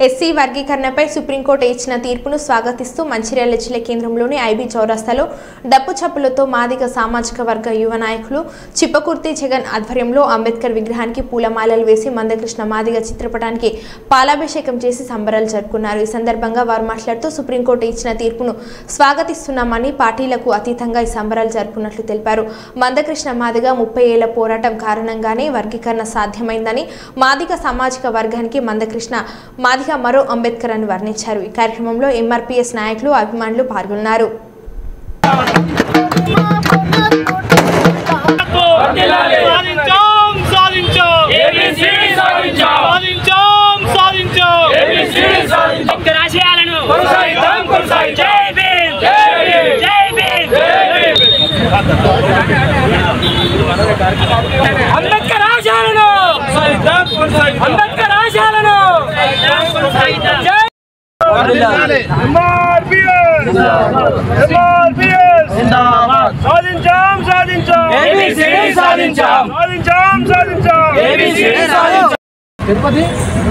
SC వర్గీకరణపై supreme court ఇచ్చిన తీర్పును స్వాగతిస్తూ మంచిర్యాల జిల్లా కేంద్రంలోని ఐబీ చౌరస్తాలో డప్పు చప్పులతో మాదిగ సామాజిక వర్గ యువ నాయకులు చిప్పకుర్తి జగన్ ఆధ్వర్యంలో అంబేద్కర్ విగ్రహానికి పూలమాలలు వేసి మందకృష్ణ మాదిగ చిత్రపటానికి పాలాభిషేకం చేసి సంబరాలు జరుపుకున్నారు। ఈ సందర్భంగా వారు మాట్లాడుతూ సుప్రీంకోర్టు ఇచ్చిన తీర్పును స్వాగతిస్తున్నామని పార్టీలకు అతీతంగా ఈ సంబరాలు జరుపుకున్నట్లు తెలిపారు। మందకృష్ణ మాదిగ 30 ఏళ్ల పోరాటం కారణంగానే వర్గీకరణ సాధ్యమైందని, మాదిగ సామాజిక వర్గానికి మందకృష్ణ మాదిగ మరో అంబేద్కర్ అని వర్ణించారు। ఈ కార్యక్రమంలో ఎంఆర్పీఎస్ నాయకులు అభిమానులు పాల్గొన్నారు।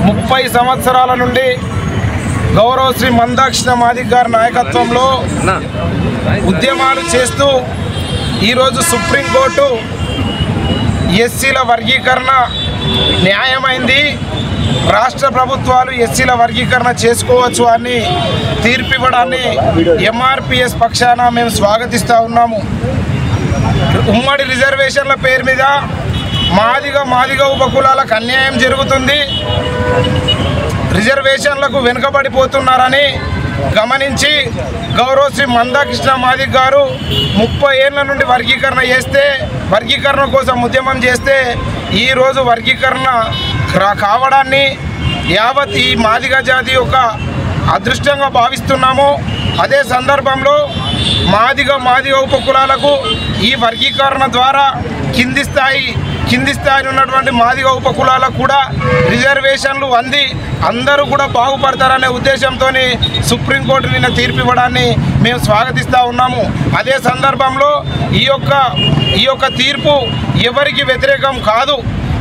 ముప్పై సంవత్సరాల నుండి గౌరవ శ్రీ మందకృష్ణ మాదిగ గారి నాయకత్వంలో ఉద్యమాలు చేస్తూ ఈరోజు సుప్రీంకోర్టు ఎస్సీల వర్గీకరణ న్యాయమైంది, రాష్ట్ర ప్రభుత్వాలు ఎస్సీల వర్గీకరణ చేసుకోవచ్చు అని తీర్పు ఇవ్వడాన్ని ఎంఆర్పీఎస్ పక్షాన మేము స్వాగతిస్తూ ఉన్నాము। ఉమ్మడి రిజర్వేషన్ల పేరు మీద మాదిగ ఉపకులాలకు అన్యాయం జరుగుతుంది, రిజర్వేషన్లకు వెనుకబడిపోతున్నారని గమనించి గౌరవ శ్రీ మందకృష్ణ మాదిగ గారు 30 ఏళ్ల నుండి వర్గీకరణ కోసం ఉద్యమం చేస్తే ఈరోజు వర్గీకరణ కావడాన్ని యావత్ ఈ మాదిగ జాతి యొక్క అదృష్టంగా భావిస్తున్నాము। అదే సందర్భంలో మాదిగ ఉపకులాలకు ఈ వర్గీకరణ ద్వారా కింది స్థాయి ఉన్నటువంటి మాదిగ ఉపకులాలకు కూడా రిజర్వేషన్లు అంది అందరూ కూడా బాగుపడతారనే ఉద్దేశంతో సుప్రీంకోర్టు నిన్న తీర్పు ఇవ్వడాన్ని మేము స్వాగతిస్తూ ఉన్నాము। అదే సందర్భంలో ఈ యొక్క తీర్పు ఎవరికి వ్యతిరేకం కాదు,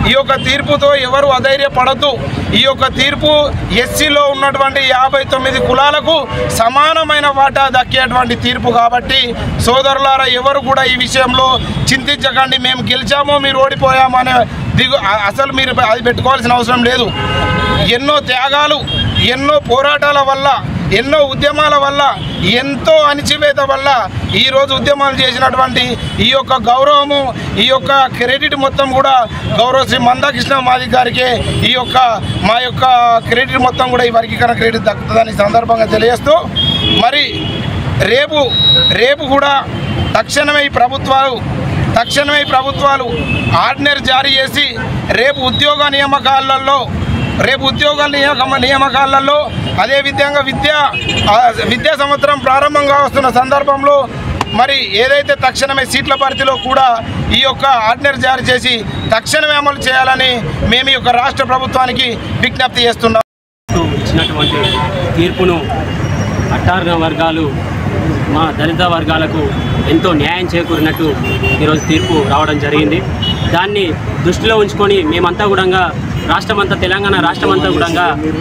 ఈ యొక్క తీర్పుతో ఎవరు అధైర్యపడద్దు। ఈ యొక్క తీర్పు ఎస్సీలో ఉన్నటువంటి 59 కులాలకు సమానమైన వాటా దక్కేటువంటి తీర్పు కాబట్టి సోదరులారా ఎవరు కూడా ఈ విషయంలో చింతించకండి, మేము గెలిచామో మీరు ఓడిపోయామో అనే అసలు మీరు అది పెట్టుకోవాల్సిన అవసరం లేదు। ఎన్నో త్యాగాలు, ఎన్నో పోరాటాల వల్ల, ఎన్నో ఉద్యమాల వల్ల, ఎంతో అణచివేత వల్ల ఈరోజు ఉద్యమాలు చేసినటువంటి ఈ యొక్క గౌరవము, ఈ యొక్క క్రెడిట్ మొత్తం కూడా గౌరవ శ్రీ మందకృష్ణ మాదిగ గారికి మా యొక్క క్రెడిట్ మొత్తం కూడా ఈ వర్గీకరణ క్రెడిట్ దక్కుతుందని సందర్భంగా తెలియజేస్తూ, మరి రేపు కూడా తక్షణమే ఈ ప్రభుత్వాలు ఆర్డినరీ జారీ చేసి రేపు ఉద్యోగ నియామకాలలో అదేవిధంగా విద్యా సంవత్సరం ప్రారంభంగా వస్తున్న సందర్భంలో మరి ఏదైతే తక్షణమే సీట్ల భర్తీలో కూడా ఈ యొక్క ఆర్డినరీ జారీ చేసి తక్షణమే అమలు చేయాలని మేము ఈ యొక్క రాష్ట్ర ప్రభుత్వానికి విజ్ఞప్తి చేస్తున్నాం। ఇచ్చినటువంటి తీర్పును అట్టార్గ వర్గాలు, మా దళిత వర్గాలకు ఎంతో న్యాయం చేకూరినట్టు ఈరోజు తీర్పు రావడం జరిగింది। దాన్ని దృష్టిలో ఉంచుకొని మేమంతా కూడా తెలంగాణ రాష్ట్రమంతా కూడా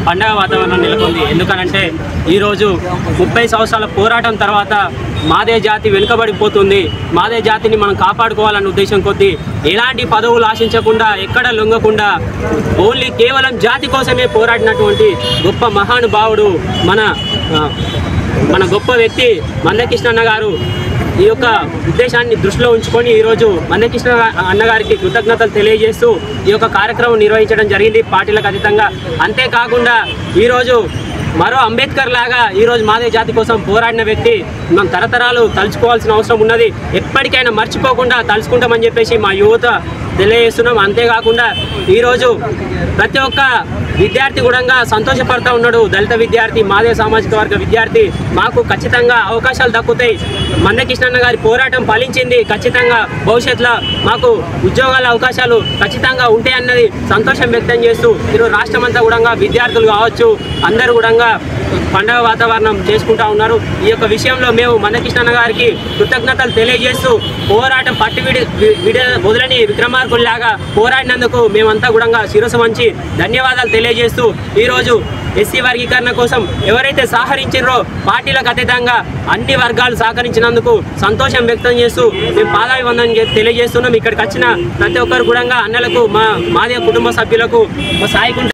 పండగ వాతావరణం నెలకొంది। ఎందుకనంటే ఈరోజు 30 సంవత్సరాల పోరాటం తర్వాత మాదే జాతి వెనుకబడిపోతుంది, మాదే జాతిని మనం కాపాడుకోవాలన్న ఉద్దేశం కొద్దీ ఎలాంటి పదవులు ఆశించకుండా, ఎక్కడ లొంగకుండా ఓన్లీ కేవలం జాతి కోసమే పోరాడినటువంటి గొప్ప మహానుభావుడు మన గొప్ప వ్యక్తి మందకృష్ణ అన్న గారు ఈ యొక్క ఉద్దేశాన్ని దృష్టిలో ఉంచుకొని ఈరోజు మందకృష్ణ అన్నగారికి కృతజ్ఞతలు తెలియజేస్తూ ఈ యొక్క కార్యక్రమం నిర్వహించడం జరిగింది పార్టీలకు అతీతంగా। అంతేకాకుండా ఈరోజు మరో అంబేద్కర్ లాగా ఈరోజు మాదిగ జాతి కోసం పోరాడిన వ్యక్తి మనం తరతరాలు తలుచుకోవాల్సిన అవసరం ఉన్నది, ఎప్పటికైనా మర్చిపోకుండా తలుచుకుంటామని చెప్పేసి మా యువత తెలియజేస్తున్నాం। అంతేకాకుండా ఈరోజు ప్రతి ఒక్క విద్యార్థి కూడా సంతోషపడుతూ ఉన్నాడు, దళిత విద్యార్థి, మాదిగ సామాజిక వర్గ విద్యార్థి మాకు ఖచ్చితంగా అవకాశాలు దక్కుతాయి, మందకృష్ణ గారి పోరాటం ఫలించింది, ఖచ్చితంగా భవిష్యత్తులో మాకు ఉద్యోగాల అవకాశాలు ఖచ్చితంగా ఉంటాయన్నది సంతోషం వ్యక్తం చేస్తూ ఈరోజు రాష్ట్రమంతా కూడా విద్యార్థులు కావచ్చు అందరూ కూడా పండగ వాతావరణం చేసుకుంటా ఉన్నారు। ఈ యొక్క విషయంలో మేము మందకృష్ణ గారికి కృతజ్ఞతలు తెలియజేస్తూ పోరాటం పట్టు మొదలని విక్రమార్క విక్రమార్కుల్లాగా పోరాడినందుకు మేమంతా కూడా శిరస్సు వంచి ధన్యవాదాలు తెలియజేస్తూ ఈరోజు ఎస్సీ వర్గీకరణ కోసం ఎవరైతే సహకరించారో పార్టీలకు అతీతంగా అన్ని వర్గాలు సహకరించినందుకు సంతోషం వ్యక్తం చేస్తూ మేము పాదాభివందనం తెలియజేస్తున్నాం. ఇక్కడికి వచ్చిన ప్రతి ఒక్కరు కూడా అన్నలకు మాదిగ కుటుంబ సభ్యులకు మా సాయి